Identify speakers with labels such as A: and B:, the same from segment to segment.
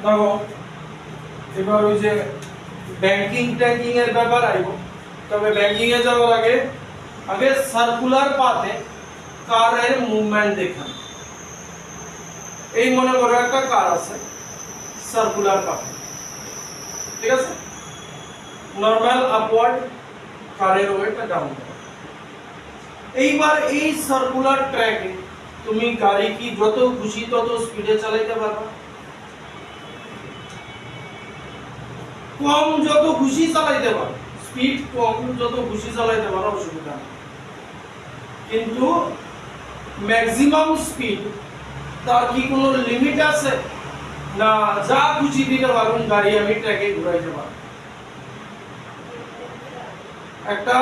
A: দেখো এবার ওই যে ব্যাংকিং ট্যাঙ্কিং এর ব্যাপার আইব, তবে ব্যাংকিং এ যাওয়ার আগে আগে সার্কুলার পাথে কারের মুভমেন্ট দেখান। এই মনে করো একটা কার আছে সার্কুলার পাথে, ঠিক আছে, নরমাল আপওয়ার্ড কারের ওয়েটা ডাউন। এইবার এই সার্কুলার ট্র্যাকে তুমি গাড়ি কি যত খুশি তত স্পিডে চালাতে পারবা, কম যত খুশি চালাইতে পারো, স্পিড কম যত খুশি চালাইতে পারো, অসুবিধা নেই। কিন্তু ম্যাক্সিমাম স্পিড তার কি কোনো লিমিট আছে না? যা খুশি দিতে পারুন গাড়ি আমি ট্র্যাকে ঘুরাইতে পারবো। একটা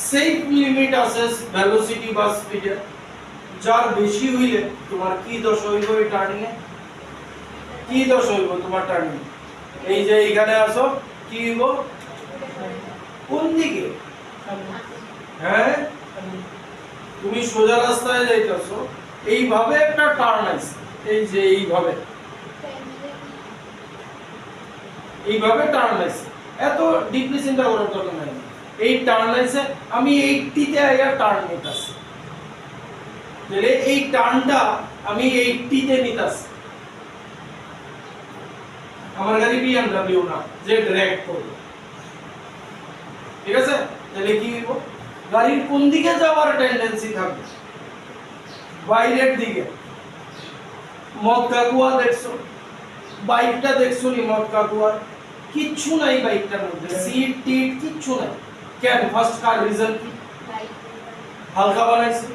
A: সেফ লিমিট আছে ভেলোসিটি বা স্পিডের, যার বেশি হইলে তোমার কি দোষ হইব এই টার্নিং এ, কি দোষ হইব তোমার টার্নিং। এই যে এখানে আসো কি হইব, কোন দিকে? হ্যাঁ, তুমি সোজা রাস্তায় যাইতেছো, এইভাবে একটা টার্ন আছে, এই যে এইভাবে এইভাবে টার্ন আছে, এত ডিপলি চিন্তা করার দরকার নাই। এই টার্ন আছে, আমি 80 তে আইয়া টার্ন নিতেছি, তাহলে এই টার্নটা আমি 80 তে নিতেছি। আমার গাড়ি বিএমডব্লিউ না যে ড্র্যাগ করবে, ঠিক আছে? তাহলে কি হইব, গাড়ির কোন দিকে যাওয়ার টেন্ডেন্সি থাকবে? বাইরের দিকে। মদ কাকুয়া দেখছো, বাইকটা দেখছো নি? মদ কাকুয়া কিচ্ছু নাই বাইকটার মধ্যে, সিট টিট কিচ্ছু নাই। কেন? ফার্স্ট কার রিজন কি? হালকা বানাইছে।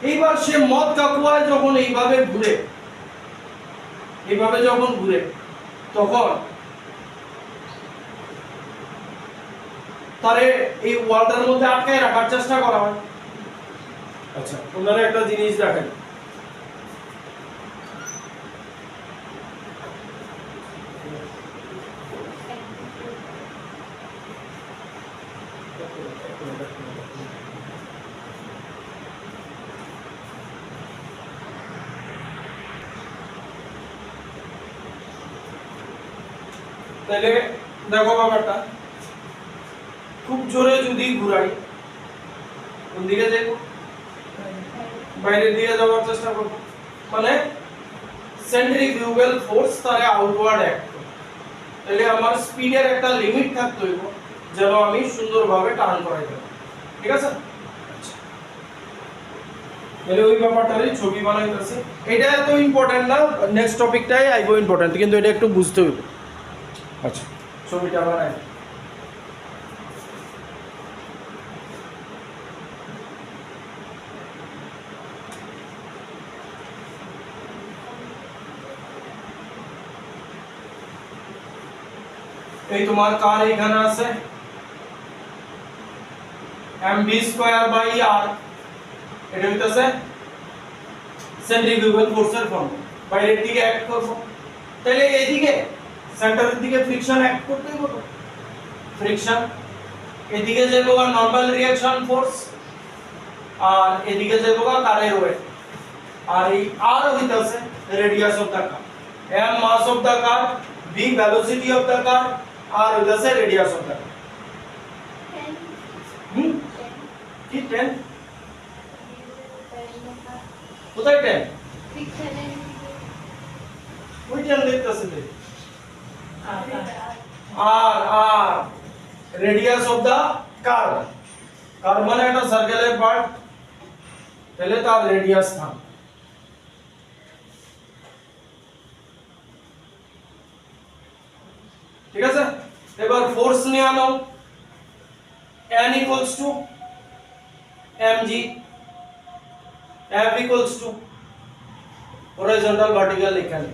A: এইবার সে মদ কাকুয়ায় যখন এইভাবে ঘুরে, এইভাবে যখন ঘুরে, তখন তারে এই ওয়ালটার মধ্যে আটকায় রাখার চেষ্টা করা হয়। আচ্ছা, ওনারা একটা জিনিস দেখেন, তাহলে দেখো ব্যাপারটা, খুব জোরে যদি ঘুরাই, কোন দিকে যাবো? বাইরের দিকে যাওয়ার চেষ্টা করব, মানে সেন্ট্রিফিউগাল ফোর্স তারে আউটওয়ার্ড অ্যাক্ট করে। তাহলে আমার স্পিডের একটা লিমিট থাকতে হইব যেন আমি সুন্দরভাবে টার্ন করাই দেব, ঠিক আছে? তাহলে ওই ব্যাপারটারই ছবি বানাইতেছি। এটা এত ইম্পর্টেন্ট না, নেক্সট টপিকটাই আইবো ইম্পর্টেন্ট, কিন্তু এটা একটু বুঝতে হইব। আচ্ছা, ছবিটা বানাই। এই তোমার কার এখানে আছে, mv²/r, এটা হইতাছে সেন্ট্রিফিউগাল ফোর্সের ফর্ম। বাইরের দিকে অ্যাক্ট করব, তাহলে এইদিকে সেন্টারের দিকে ফ্রিকশন অ্যাক্ট করতে হইব, ফ্রিকশন। এদিকে যাবো নরমাল রিঅ্যাকশন ফোর্স, আর এদিকে যাবো কারের ওয়েট। আর এই r হইতাছে radius of the car, m mass of the car, v velocity of the car, আর হইতাছে রেডিয়াস অফ দা কার। কি 10? কোথায় 10? ওই 10 দেখতেছে তে। আর রেডিয়াস অফ দা কার, কার মানে একটা সার্কেলের পার্ট, তাহলে তার রেডিয়াস থাম। ঠিক আছে? এবার ফোর্স নিয়ে আনো, N equals to mg, F equals to horizontal vertical এখানে।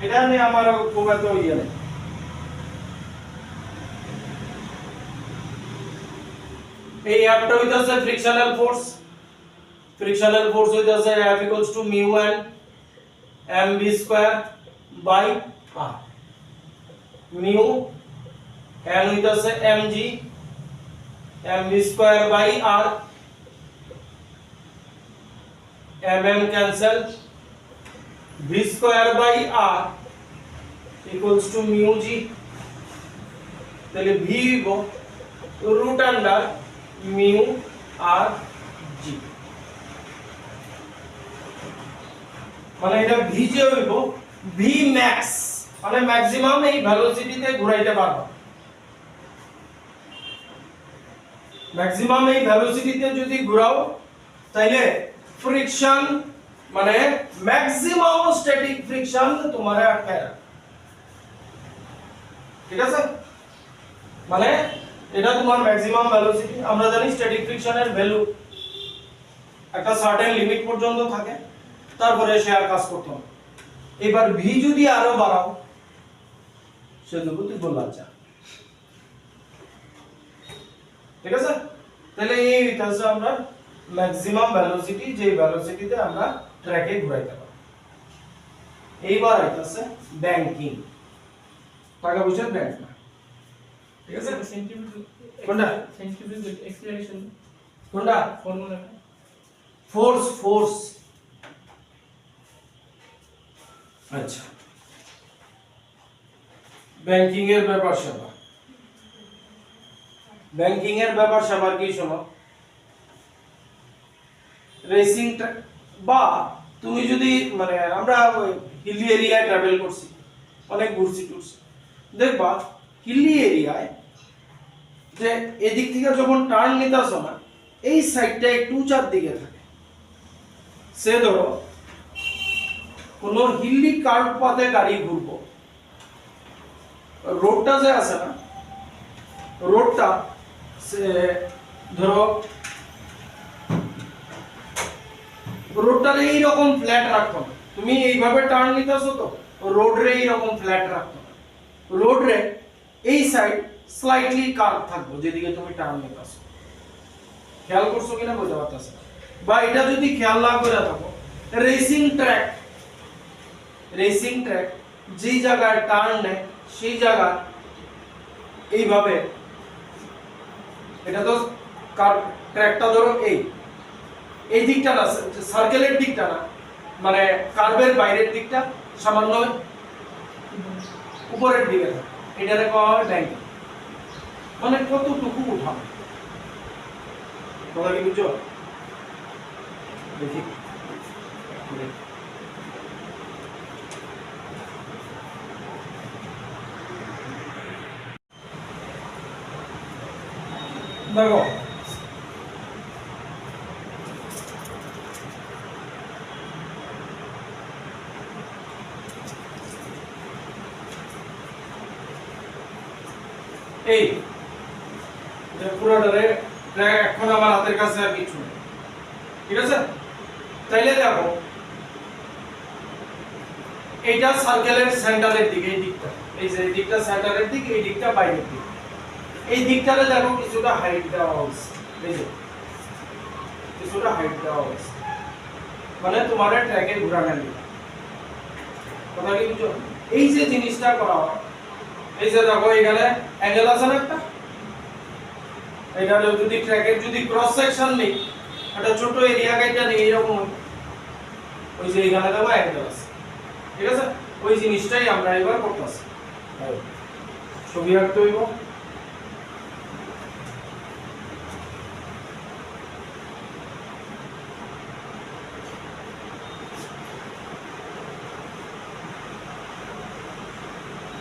A: এটা নিয়ে আমার খুব এত ইয়ে নেই। এই Fটা হইতাছে ফ্রিকশনাল ফোর্স, ফ্রিকশনাল ফোর্স হইতাছে F equals to mu n mv²/r, mu n হইতাছে mg mv²/r, mm cancel, V square by R equals to mu G, তাহলে ভি হইব root under mu R G, মানে এটা ভি যে হইব V max, মানে maximum এই ভেলোসিটিতে ঘুরাইতে পারবো, ম্যাক্সিমাম এই ভেলোসিটিতে যদি ঘোরাও তাইলে ফ্রিকশন মানে ম্যাক্সিমাম স্ট্যাটিক ফ্রিকশন তোমারে আটকায় রাখে, ঠিক আছে? মানে এটা তোমার ম্যাক্সিমাম ভেলোসিটি। আমরা জানি স্ট্যাটিক ফ্রিকশনের ভ্যালু একটা সার্টেন লিমিট পর্যন্ত থাকে, তারপরে সে আর কাজ করতে হবে। এবার ভি যদি আরো বাড়াও সে দুটো বললা যা, ঠিক আছে? তাহলে এই হচ্ছে আমরা ম্যাক্সিমাম ভেলোসিটি, যে ভেলোসিটিতে আমরা ট্র্যাকে ঘুরাইতে পারি। এইবার আইতাছে ব্যাংকিং, টাকা বুঝছেন ব্যাংক না, ঠিক আছে? কোনটা
B: সেন্ট্রিফিউগাল অ্যাক্সিলারেশন,
A: কোনটা
B: ফর্মুলা
A: ফোর্স। আচ্ছা, ব্যাংকিং এর ব্যাপার স্যাপার, ব্যাংকিং এর ব্যাপার স্যাপার কি শোনো, রেসিং বা তুমি যদি মানে আমরা হিলি এরিয়ায় ট্রাভেল করছি, অনেক ঘুরছি টুরছি, দেখবা হিলি এরিয়ায় যে এদিক থেকে যখন টার্ন নিতেছো না, এই সাইডটা একটু উঁচার দিকে থাকে। সে ধরো কোন হিলি কার্ভ পাতে গাড়ি ঘুরবো, রোডটা যে আছে না, রোডটা ধরো রোডটারে এইরকম ফ্ল্যাট রাখতো না, তুমি এইভাবে টার্ন নিতেছো তো রোড রে এইরকম ফ্ল্যাট রাখতো না, রোড রে এই সাইড স্লাইটলি কার্ভ থাকবে যেদিকে তুমি টার্ন নিতেছো। খেয়াল করছো কিনা বুঝতে পারতেছ? বা এটা যদি খেয়াল না করে থাকো, রেসিং ট্র্যাক যেই জায়গায় টার্ন নেয় সেই জায়গা এইভাবে, এটা তো ট্র্যাকটা ধরো এই দিকটা না, সার্কেলের দিকটা না, মানে কার্ভের বাইরের দিকটা সামান্য উপরের দিকে থাকে, এটারে কওয়া হয় ব্যাংকিং। মানে কতটুকু উঠানো, কথা কি বুঝছো? দেখি দেখো, এই যে পুরোটারে ট্র্যাক এখন আমার হাতের কাছে আর কিছু নেই, ঠিক আছে? তাইলে দেখো এইটা সার্কেলের সেন্টারের দিকে, এই দিকটা, এই যে এই দিকটা সেন্টারের দিকে, এই দিকটা বাইরের দিকে, এই দিকটারে দেখো কিছুটা হাইট দেওয়া হয়েছে, এই যে কিছুটা হাইট দেওয়া হয়েছে, মানে তোমার ট্র্যাকে ঘোরানোর দিকে, কথা কি বুঝছো? এই যে জিনিসটা করা হয়, এই যে দেখো এখানে অ্যাঙ্গেল আছে না একটা, এটা যদি ট্র্যাকের যদি ক্রস সেকশন নেই, একটা ছোট এরিয়া কাইটা নেই এরকম, ওই যে এখানে দেখো অ্যাঙ্গেল আছে, ঠিক আছে? ওই জিনিসটাই আমরা এবার করতেছি, ছবি আঁকতে হইব।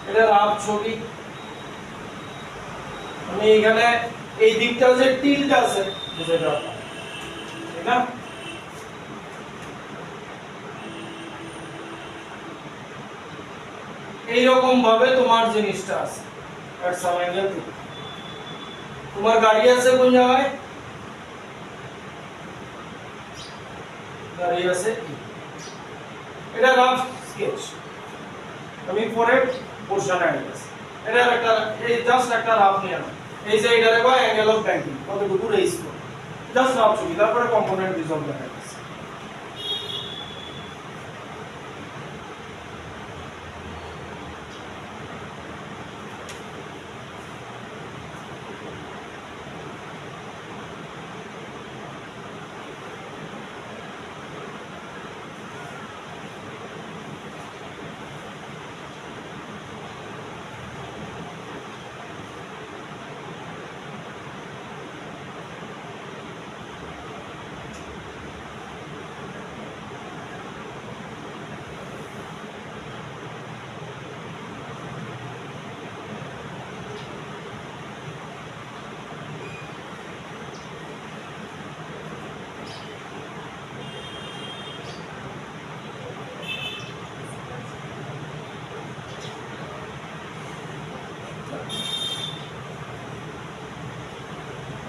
A: এটা রাফ ছবি, আমি এখানে এই দিকটা যে টিল্ট আছে বুঝাইতে পারলাম, ঠিক না? এইরকম ভাবে তোমার জিনিসটা আছে, এট সাম অ্যাঙ্গেল থেকে তোমার গাড়ি আছে কোন জায়গায়, গাড়ি আছে, এটা রাফ স্কেচ, আমি পরে পোরশনে আইতেছি, এটা একটা এই জাস্ট একটা রাফ নিয়ে নাও, এই যে এটারে কয় অ্যাঙ্গেল অফ ব্যাংকিং, কতটুকু রেইজ করো, জাস্ট রাফ ছবি, তারপরে কম্পোনেন্ট রিজলভ দেখাইতেছি।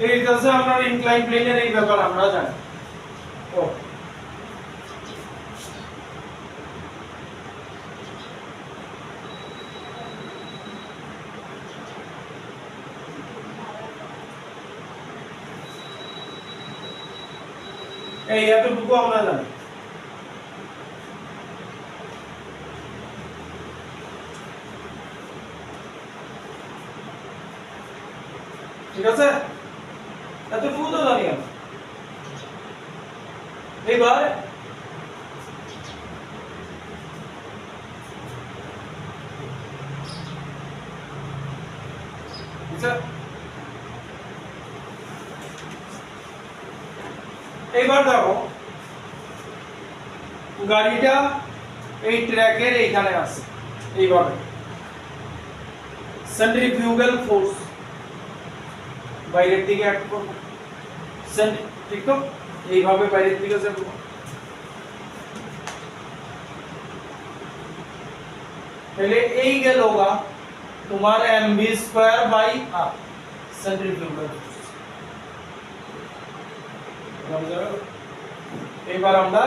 A: এই কাছে আমরা ইনক্লাইন প্লেনের এই ব্যাপার আমরা জানি ও এই এতটুকু আমরা জানি ঠিক আছে এতটুকু তো জানি আমরা এইবার আচ্ছা এইবার দেখো গাড়িটা এই ট্র্যাকের এইখানে আছে এইভাবে সেন্ট্রিফিউগাল ফোর্স বাইরের দিকে অ্যাক্ট করবে ঠিক তো এইভাবে বাইরের দিকে যাবে তাহলে এই গেলগা তোমার mv square by r centrifugal force এবার আমরা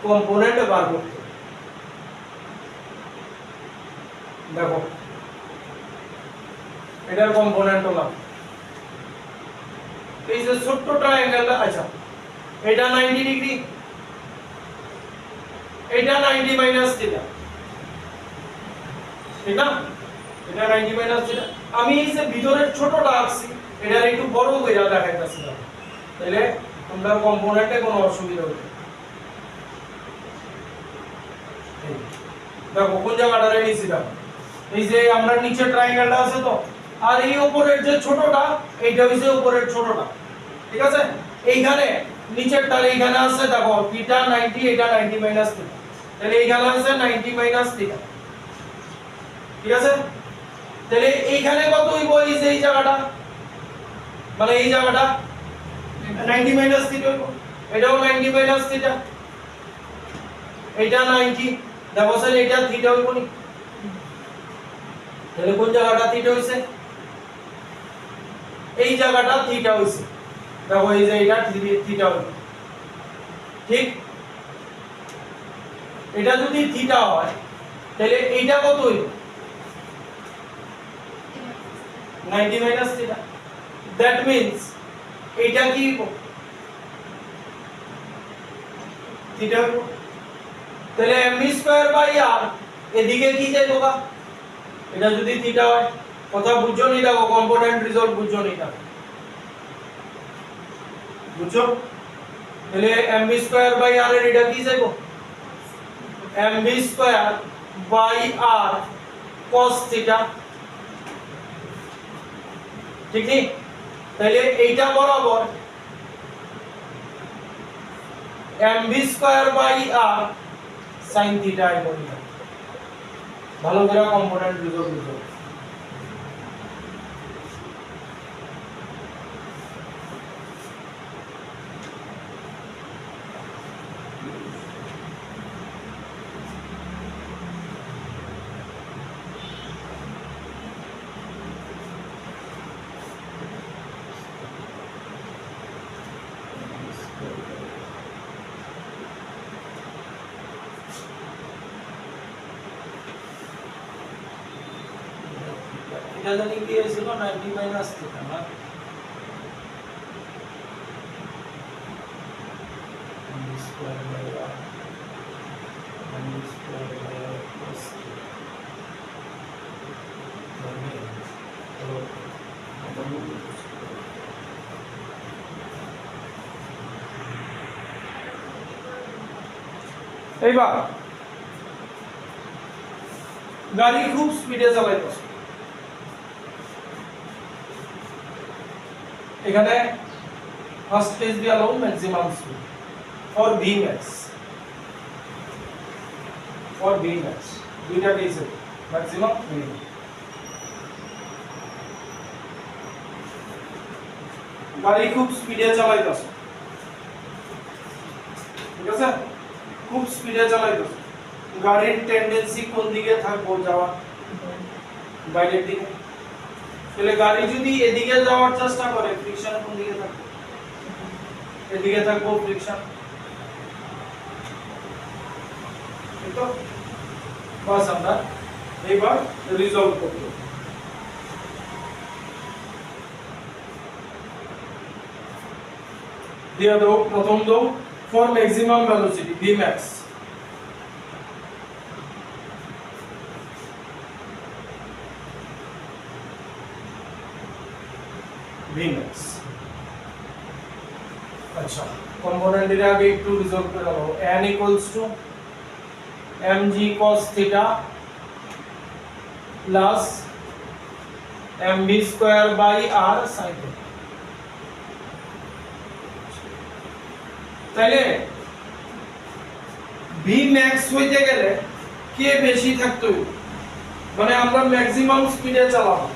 A: কম্পোনেন্ট বার করতে দেখো এটার কম্পোনেন্ট হলো এই যে ছোট্ট ট্রায়াঙ্গেলটা আচ্ছা এটা 90 ডিগ্রি এটা 90 মাইনাস থিটা ঠিক না এটা 90 মাইনাস থিটা আমি এই যে ভিতরের ছোটটা আঁকছি এটার একটু বড় কইরা দেখাইতাছি তাহলে তোমরা কম্পোনেন্টে কোনো অসুবিধা হবে দেখো কোন জায়গাটা নিছি দাও এই যে আমরা নিচে ট্রায়াঙ্গেলটা আছে তো আর এই উপরের যে ছোটটা এইটা হইছে উপরের ছোটটা ঠিক আছে এইখানে নিচেরটা এইখানে আছে দেখো থিটা 90 এটা 90 মাইনাস থিটা তাহলে এইখানে আছে 90 মাইনাস থিটা ঠিক আছে তাহলে এইখানে কত হইব এই যে এই জায়গাটা মানে এই জায়গাটা 90 মাইনাস থিটা হইব এটাও 90 মাইনাস থিটা এটা 90 দেখো স্যার এটা থিটা হইব নি তাহলে কোন জায়গাটা থিটা হইছে এই জায়গাটা থিটা হইছে দেখো এই যে এটা থিটা হইছে ঠিক এটা যদি থিটা হয় তাহলে এইটা কত হইব 90 মাইনাস থিটা দ্যাট মিন্স এইটা কি থিটা হইব তাহলে mv স্কয়ার বাই r এদিকে কি যাইবো গা এটা যদি থিটা হয় কথা বুঝছো নি দেখো কম্পোনেন্ট রিজলভ বুঝছো নি এটা বুঝছো তাহলে mv স্কয়ার বাই r এর এটা কি যাইবো mv square by r cos theta ঠিক কি তাহলে এইটা বরাবর mv square by r sin theta আই বলি ভালো করে কম্পোনেন্ট রিজলভ বুঝো এটা জানি কি হয়েছিল 90 মাইনাস থিটা না square by r square by r cos এইবার গাড়ি খুব স্পিডে চালাইতেছে এখানে ফার্স্ট পেজ দিয়ে আলো ম্যাক্সিমাম স্পিড ফর Vmax দুইটা পেজে ম্যাক্সিমাম মিনিমাম গাড়ি খুব স্পিডে চালাইতেছে ঠিক আছে খুব স্পিডে চালাইতেছে গাড়ির টেন্ডেন্সি কোন দিকে থাকবো যাওয়া বাইরের দিকে তাহলে গাড়ি যদি এদিকে যাওয়ার চেষ্টা করে ফ্রিকশন কোন দিকে থাকবে? এদিকে থাকবে ফ্রিকশন। ঠিক তো? বাস আমরা এবার রিজলভ করব। দিয়া দাও প্রথম দাও for maximum velocity Vmax Vmax अच्छा कंपोनेंट এর আগে একটু রিজলভ করে দাও n mg cos theta plus mv square by r sin theta তাহলে Vmax হইতে গেলে কে বেশি থাকতে হবে মানে আমরা ম্যাক্সিমাম স্পিডে চালাবো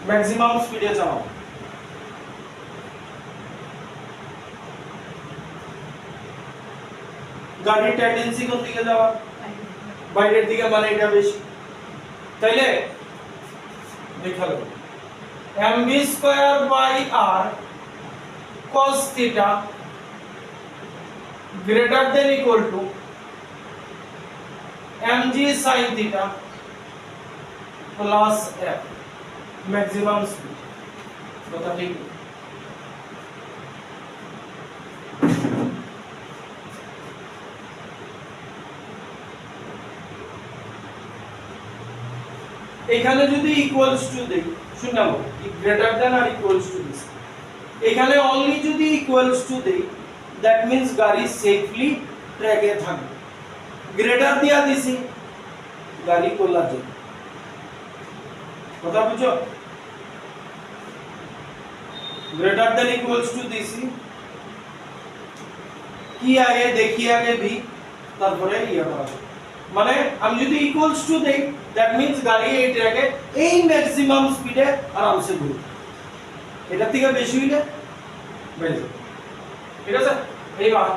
A: ম্যাক্সিমাম স্পিডে চালাবো গাড়ির টেন্ডেন্সি কোন দিকে যাওয়া বাইরের দিকে মানে এটা বেশি তাইলে দেখালো mv square by r cos theta greater than equal to mg sin theta plus f maximum speed কথা ঠিক এখানে যদি ইকুয়ালস টু দেই শুনলাম গ্রেটার দ্যান আর ইকুয়ালস টু দিস এখানে অনলি যদি ইকুয়ালস টু দেই দ্যাট মিন্স গাড়ি সেফলি ট্র্যাকে থাকবে গ্রেটার দিয়া দিছি গাড়ি কোলা যাবে কথা বুঝছো গ্রেটার দ্যান ইকুয়ালস টু দিছি কি আগে দেখি আগে ভি তারপরে ইয়া করা মানে আমি যদি ইকুয়ালস টু দেই দ্যাট মিন্স গাড়ি এই ট্র্যাকে এই ম্যাক্সিমাম স্পিডে আরামসে ঘুরবে এটা থেকে বেশি হইলে বেড়ে যাবে ঠিক আছে এইবার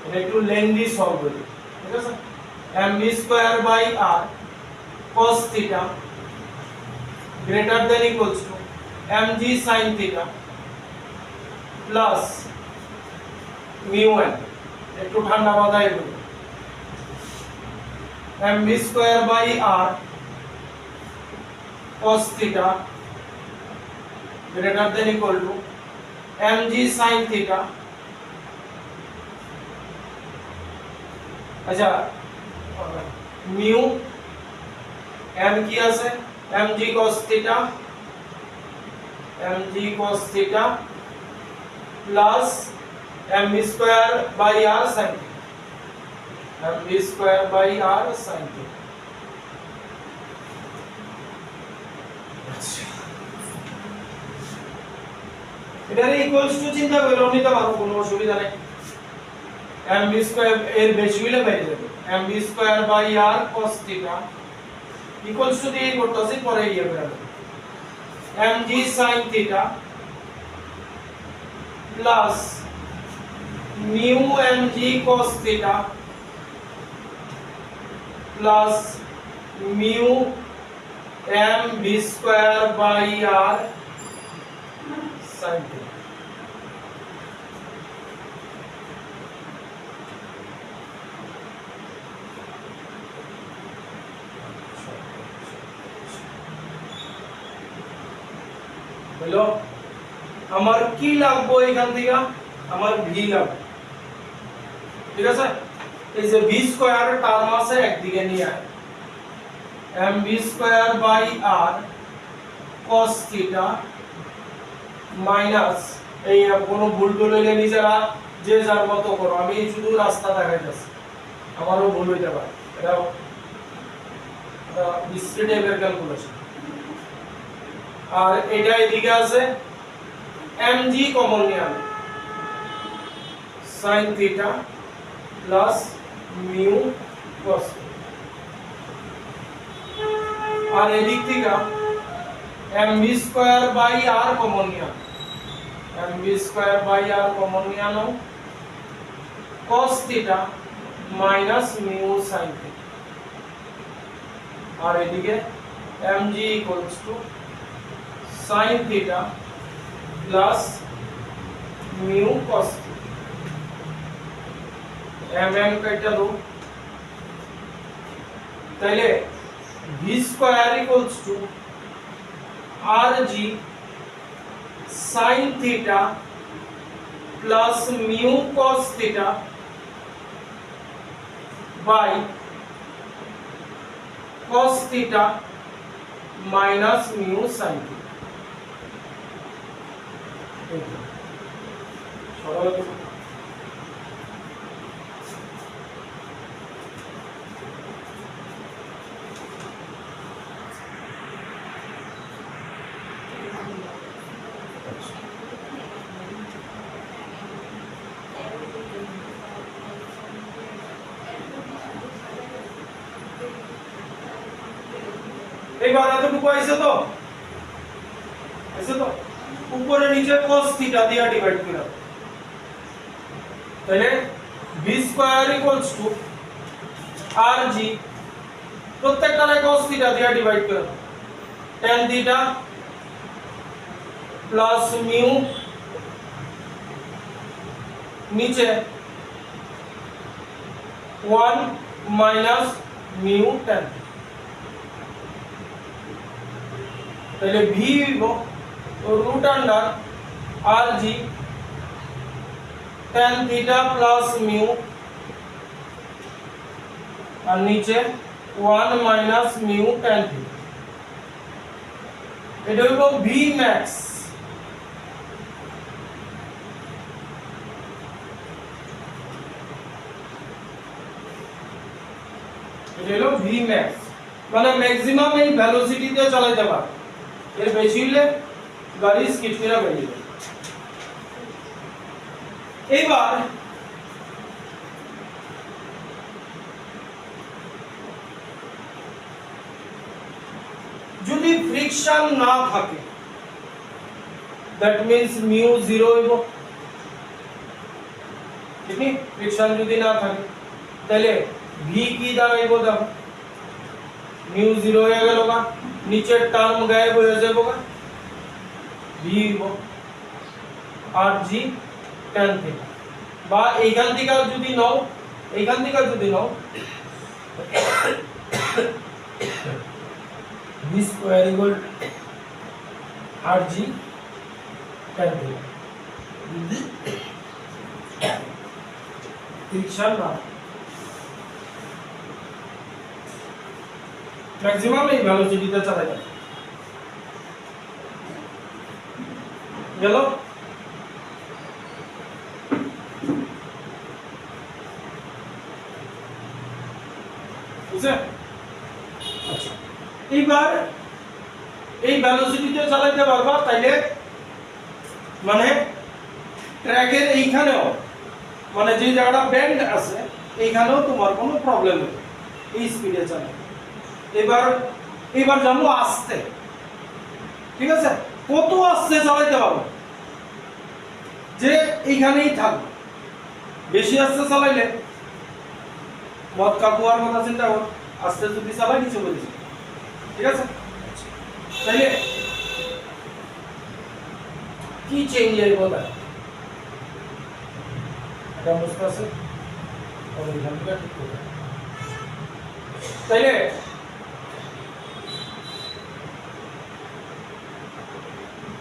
A: এটা একটু লেন্দি সলভ করি ঠিক আছে mv square by r cos theta greater than equals to mg sin theta plus mu n একটু ঠান্ডা মাথায় বলি mv square by r cos theta greater than equal to mg sin theta अच्छा mu m কি আছে mg cos theta plus mv square by r sin theta mv square by r sin theta এটারে equals to চিন্তা করলে নিতে পারো কোনো অসুবিধা নেই mv স্কয়ার এর বেশি হলে বাইরে যাবে mv square by r cos theta equals to দিয়ে করতেছি পরে ইয়ে করে দেব mg sin theta plus mu mg cos theta plus mu mv square by r sin theta হলো আমার কি লাগবে এখান থেকে আমার v লাগবে ঠিক আছে এই যে v স্কয়ার টার্ম আছে একদিকে নিয়ে আয় mv square by r cos theta minus এই কোনো ভুল টুল হইলে নিজেরা যে যার মতো করো আমি শুধু রাস্তা দেখাইতেছি আমারও ভুল হইতে পারে এটা ডিসক্রিট টাইপের ক্যালকুলেশন আর এটা এদিকে আছে mg কমন নিয়ে আনো sin theta plus mu cos আর এদিক থেকে mv square by r common নিয়ে আনো mv square by r common নিয়ে আনো cos theta minus mu sine theta, আর এদিকে mg equals to sine theta plus mu cos mm কাটা দাও, তাহলে v square equals to rg sin theta plus mu cos theta by cos theta minus mu sin theta. সরল করো। এইবার এতটুকু আইছে তো, উপরে নিচে cos থিটা দিয়ে ডিভাইড করে দাও, তাহলে v square equals to rg, প্রত্যেকটারে cos থিটা দিয়ে ডিভাইড করে দাও, tan থিটা প্লাস মিউ নিচে 1 মাইনাস মিউ tan, তাহলে v root under rg tan theta plus mu আর নিচে 1 মাইনাস মিউ tan থিটা, এটা হলো v ম্যাক্স। এটা হলো v ম্যাক্স, মানে ম্যাক্সিমাম এই ভেলোসিটিতে চালাতে পারে, এর বেশি হলে গাড়ি স্কিড করে বেরিয়ে যাবে। এবার যদি ফ্রিকশন না থাকে, দ্যাট মিন্স মিউ জিরো হইব, ঠিক আছে? ফ্রিকশন যদি না থাকে তাহলে ভি কি দাঁড়াইব, দেখো মিউ জিরো হয়ে গেল, গা নিচের টার্ম গায়েব হয়ে যাবো, গা ভি আর জি tan থিটা, বা এইখান থেকে যদি নাও, ভি স্কয়ার ইকুয়াল আর জি tan থিটা, ফ্রিকশন না, ম্যাক্সিমাম এই ভেলোসিটিতে চালাই যাবে। গেল? বুঝছে? আচ্ছা, এইবার এই ভেলোসিটিতে চালাইতে পারবা, তাইলে মানে ট্র্যাকের এইখানেও, মানে যে জায়গাটা বেন্ড আছে এইখানেও তোমার কোনো প্রবলেম নেই এই স্পিডে চালাবে। এবার যাবো আস্তে, ঠিক আছে? কত আস্তে চালাইতে পারবো যে এইখানেই থাকবে, বেশি আস্তে চালাইলে মদ কাকুয়ার কথা চিন্তা কর, আস্তে যদি চালাই কিছু বলেছি, ঠিক আছে? তাইলে কি চেঞ্জ এর কথা এটা বুঝতে আছে, তাইলে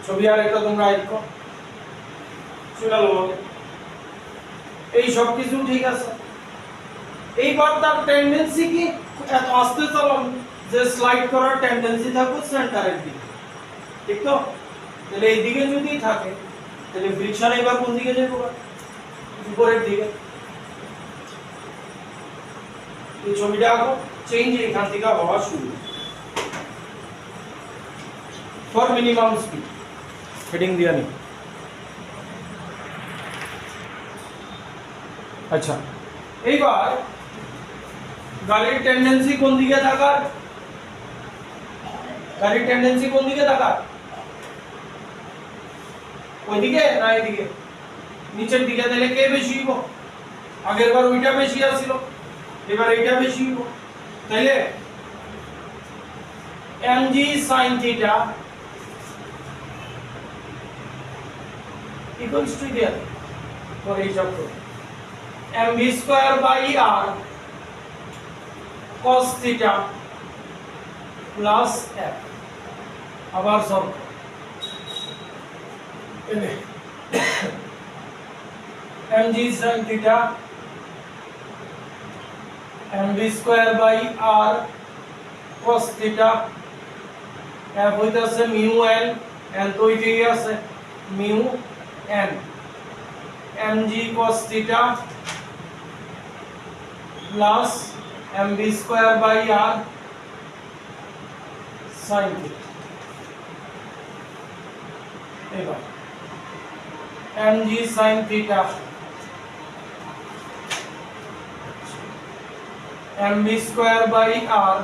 A: ছবি আর একটা তোমরা আইকো চুলালো, এই সব কিছু ঠিক আছে। এইবার তার টেন্ডেন্সি কি এত আস্তে চালানো যে স্লাইড করার টেন্ডেন্সি থাকবে সেন্টারের দিকে, ঠিক তো? তাহলে এই দিকে যদি থাকে তাহলে ফ্রিকশন এবার কোন দিকে যাবে, উপরের দিকে। এই ছবিটা আঁকো, চেঞ্জ এখান থেকে হওয়া শুরু ফর মিনিমাম স্পিড, হেডিং দিয়া নেই। আচ্ছা, এইবার গাড়ির টেন্ডেন্সি কোন দিকে থাকার, ওইদিকে না এদিকে, নিচের দিকে? তাহলে কে বেশি হইব? আগের বার ওইটা বেশি আসছিল, এবার এটা বেশি হইব তাইলে mg sin theta equals to there for each of them mv square by r cos theta plus f আবার সব mg sin theta mv square by r cos theta f হইতাছে mu n n তো হইতেই আছে mu n mg cos theta plus mv square by r sin theta এবার mg sin theta mv square by r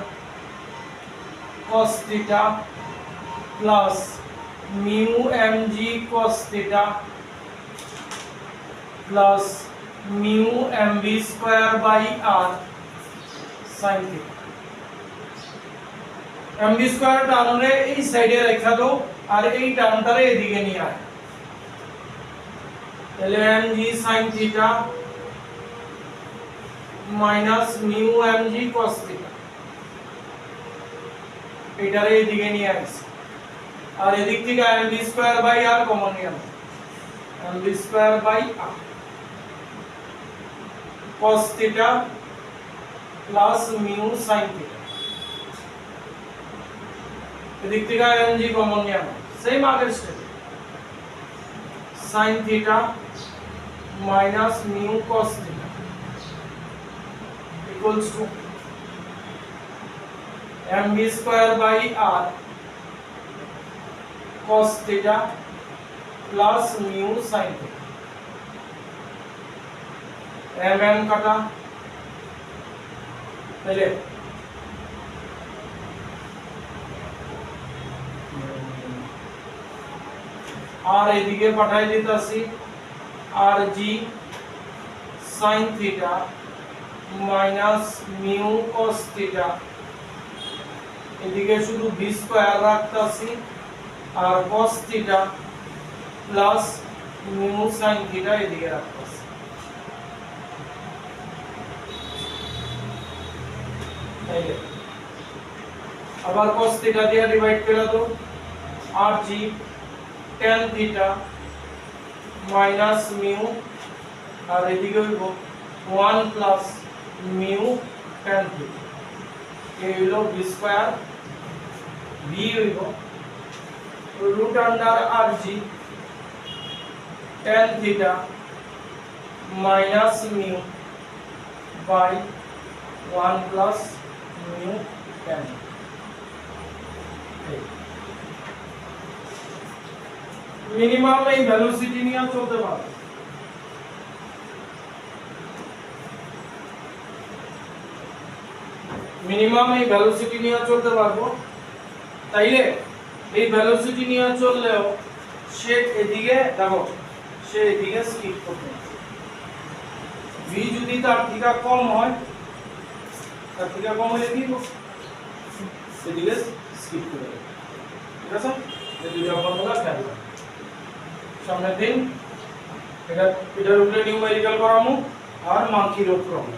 A: cos theta plus mu mg cos theta plus mu mv square by r sin theta mv square টার্মরে এই সাইডে রেখা দাও আর এই টার্মটারে এদিকে নিয়ে আয় তাহলে mg sin theta minus mu mg cos theta এটারে এদিকে নিয়ে আসি আর এদিক থেকে mv square by r common নিয়ে আসি mv square by r cos theta plus mu sin theta এদিক থেকে mg কমন নিয়ে আসি সেম আগের step sin theta minus mu cos theta equals to mv square by r cos theta plus mu sin theta m কাটা তাহলে আর এদিকে পাঠাই দিতাছি rg sin theta minus mu cos theta এদিকে শুধু v স্কয়ার রাখতাছি আর cos theta plus mu sin theta এদিকে রাখতাছি তাইলে আবার cos theta দিয়ে ডিভাইড করে দাও rg tan theta minus mu আর এদিকে হইব 1 plus mu tan theta এই হলো v স্কয়ার v হইব root under rg tan theta minus mu by 1 plus mu tan minimum এই ভেলোসিটি নিয়ে চলতে পারে মিনিমাম এই ভেলোসিটি নিয়ে চলতে পারবো তাইলে এই ভেলোসিটি নিয়ে চললেও সে এদিকে দেখো সে এদিকে স্কিপ করবে v যদি তার থেকে কম হয় তার থেকে কম হলে কি করব এদিকে স্কিপ করে দেব ঠিক আছে এই দুটো ফর্মুলা খেয়াল রাখো সামনের দিন এটার উপরে নিউমেরিক্যাল করামু আর মানকি রোধ করব